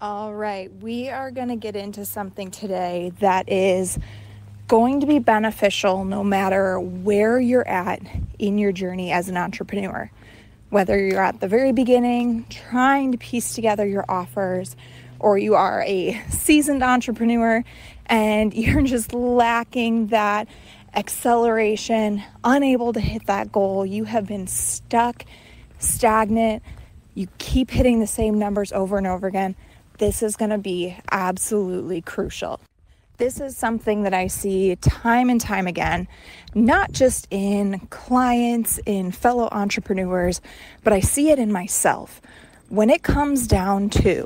All right, we are going to get into something today that is going to be beneficial no matter where you're at in your journey as an entrepreneur. Whether you're at the very beginning, trying to piece together your offers, or you are a seasoned entrepreneur and you're just lacking that acceleration, unable to hit that goal, you have been stuck, stagnant, you keep hitting the same numbers over and over again. This is going to be absolutely crucial. This is something that I see time and time again, not just in clients, in fellow entrepreneurs, but I see it in myself. When it comes down to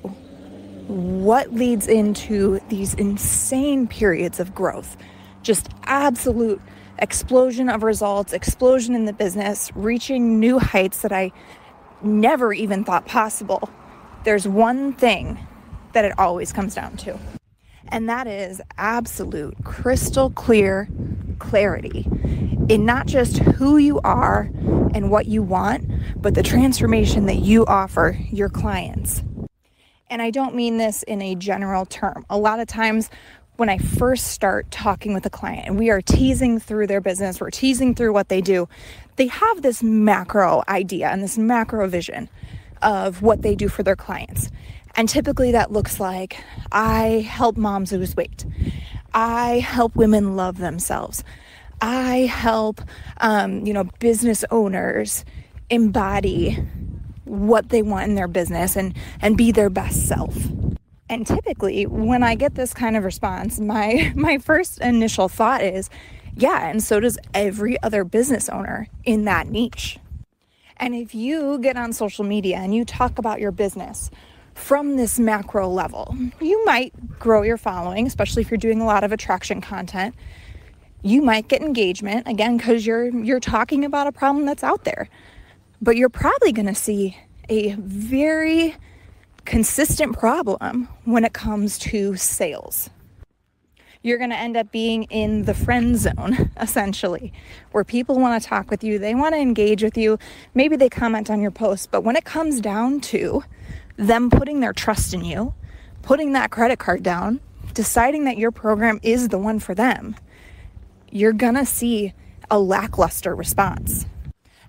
what leads into these insane periods of growth, just absolute explosion of results, explosion in the business, reaching new heights that I never even thought possible, there's one thing that it always comes down to. And that is absolute crystal clear clarity in not just who you are and what you want, but the transformation that you offer your clients. And I don't mean this in a general term. A lot of times when I first start talking with a client and we are teasing through their business, we're teasing through what they do, they have this macro idea and this macro vision of what they do for their clients. And typically that looks like, I help moms lose weight. I help women love themselves. I help, business owners embody what they want in their business and be their best self. And typically when I get this kind of response, my first initial thought is, yeah, and so does every other business owner in that niche. And if you get on social media and you talk about your business from this macro level, you might grow your following, especially if you're doing a lot of attraction content. You might get engagement, again, because you're talking about a problem that's out there. But you're probably going to see a very consistent problem when it comes to sales. You're going to end up being in the friend zone, essentially, where people want to talk with you, they want to engage with you, maybe they comment on your posts, but when it comes down to them putting their trust in you, putting that credit card down, deciding that your program is the one for them, you're gonna see a lackluster response.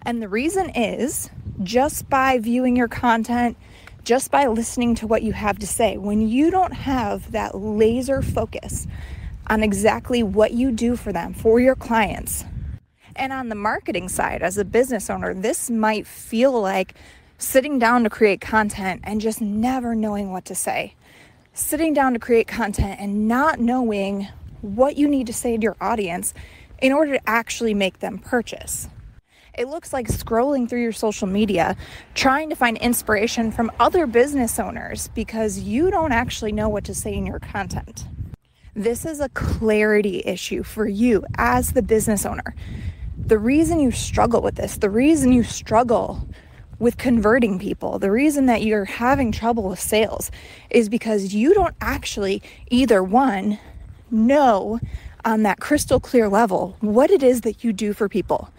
And the reason is, just by viewing your content, just by listening to what you have to say, when you don't have that laser focus on exactly what you do for them, for your clients, and on the marketing side, as a business owner, this might feel like sitting down to create content and just never knowing what to say. Sitting down to create content and not knowing what you need to say to your audience in order to actually make them purchase. It looks like scrolling through your social media, trying to find inspiration from other business owners because you don't actually know what to say in your content. This is a clarity issue for you as the business owner. The reason you struggle with this, the reason you struggle with converting people, the reason that you're having trouble with sales is because you don't actually either one, know on that crystal clear level what it is that you do for people,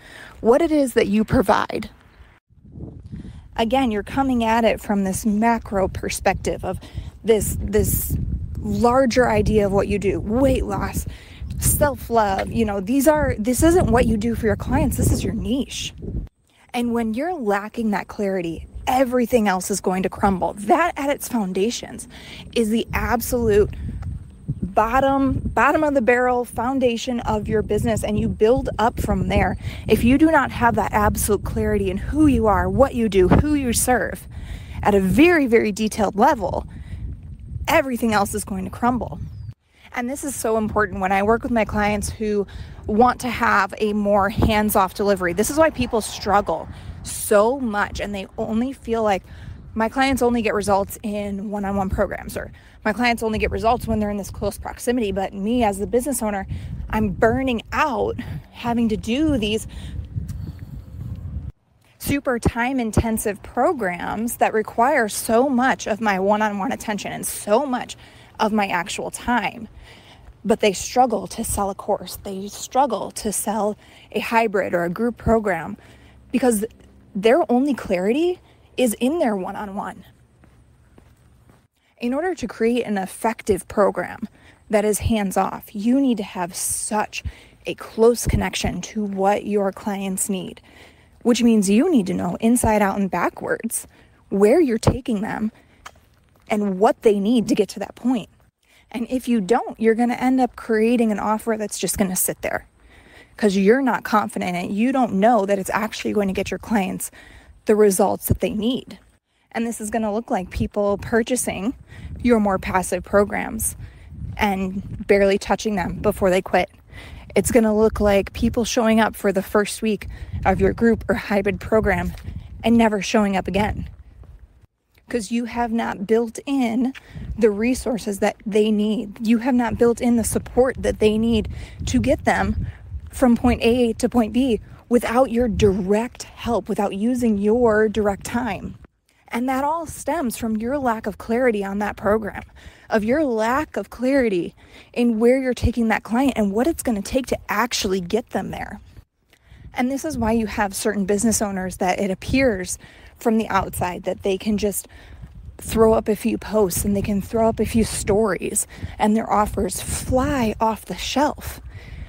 what it is that you provide. Again, you're coming at it from this macro perspective of this larger idea of what you do, weight loss, self-love, this isn't what you do for your clients, this is your niche. And when you're lacking that clarity, everything else is going to crumble. That at its foundations is the absolute bottom of the barrel foundation of your business, and you build up from there. If you do not have that absolute clarity in who you are, what you do, who you serve at a very, very detailed level, everything else is going to crumble. And this is so important when I work with my clients who want to have a more hands-off delivery. This is why people struggle so much, and they only feel like my clients only get results in one-on-one programs, or my clients only get results when they're in this close proximity. But me as the business owner, I'm burning out having to do these super time-intensive programs that require so much of my one-on-one attention and so much of my actual time. But they struggle to sell a course. They struggle to sell a hybrid or a group program because their only clarity is in their one-on-one. In order to create an effective program that is hands-off, you need to have such a close connection to what your clients need, which means you need to know inside out and backwards where you're taking them and what they need to get to that point. And if you don't, you're going to end up creating an offer that's just going to sit there because you're not confident in it. You don't know that it's actually going to get your clients the results that they need. And this is going to look like people purchasing your more passive programs and barely touching them before they quit. It's going to look like people showing up for the first week of your group or hybrid program and never showing up again, because you have not built in the resources that they need. You have not built in the support that they need to get them from point A to point B without your direct help, without using your direct time. And that all stems from your lack of clarity on that program, of your lack of clarity in where you're taking that client and what it's going to take to actually get them there. And this is why you have certain business owners that it appears from the outside that they can just throw up a few posts and they can throw up a few stories and their offers fly off the shelf.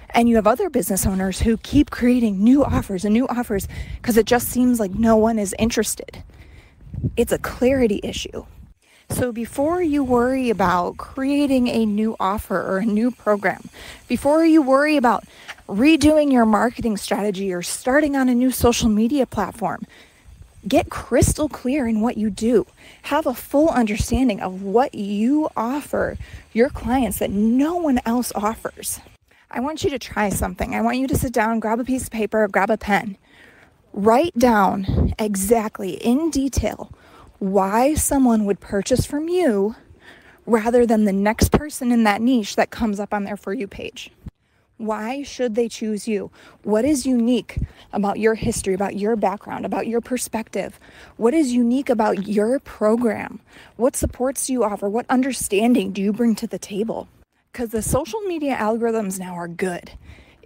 And you have other business owners who keep creating new offers because it just seems like no one is interested. It's a clarity issue. So before you worry about creating a new offer or a new program, before you worry about redoing your marketing strategy or starting on a new social media platform, get crystal clear in what you do. Have a full understanding of what you offer your clients that no one else offers. I want you to try something. I want you to sit down, grab a piece of paper, grab a pen. Write down exactly in detail why someone would purchase from you rather than the next person in that niche that comes up on their For You page. Why should they choose you? What is unique about your history, about your background, about your perspective? What is unique about your program? What supports do you offer? What understanding do you bring to the table? Because the social media algorithms now are good.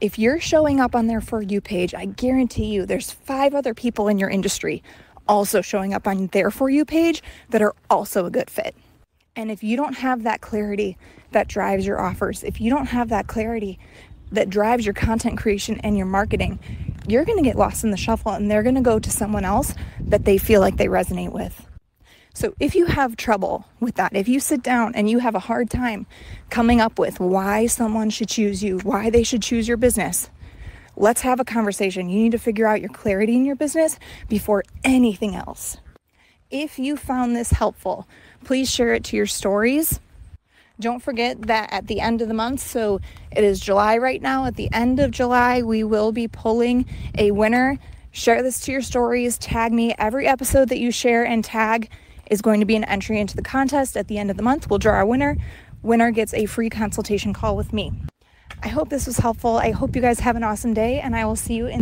If you're showing up on their For You page, I guarantee you there's 5 other people in your industry also showing up on their For You page that are also a good fit. And if you don't have that clarity that drives your offers, if you don't have that clarity that drives your content creation and your marketing, you're going to get lost in the shuffle and they're going to go to someone else that they feel like they resonate with. So if you have trouble with that, if you sit down and you have a hard time coming up with why someone should choose you, why they should choose your business, let's have a conversation. You need to figure out your clarity in your business before anything else. If you found this helpful, please share it to your stories. Don't forget that at the end of the month, so it is July right now, at the end of July, we will be pulling a winner. Share this to your stories, tag me. Every episode that you share and tag is going to be an entry into the contest. At the end of the month, we'll draw a winner. Winner gets a free consultation call with me. I hope this was helpful. I hope you guys have an awesome day, and I will see you in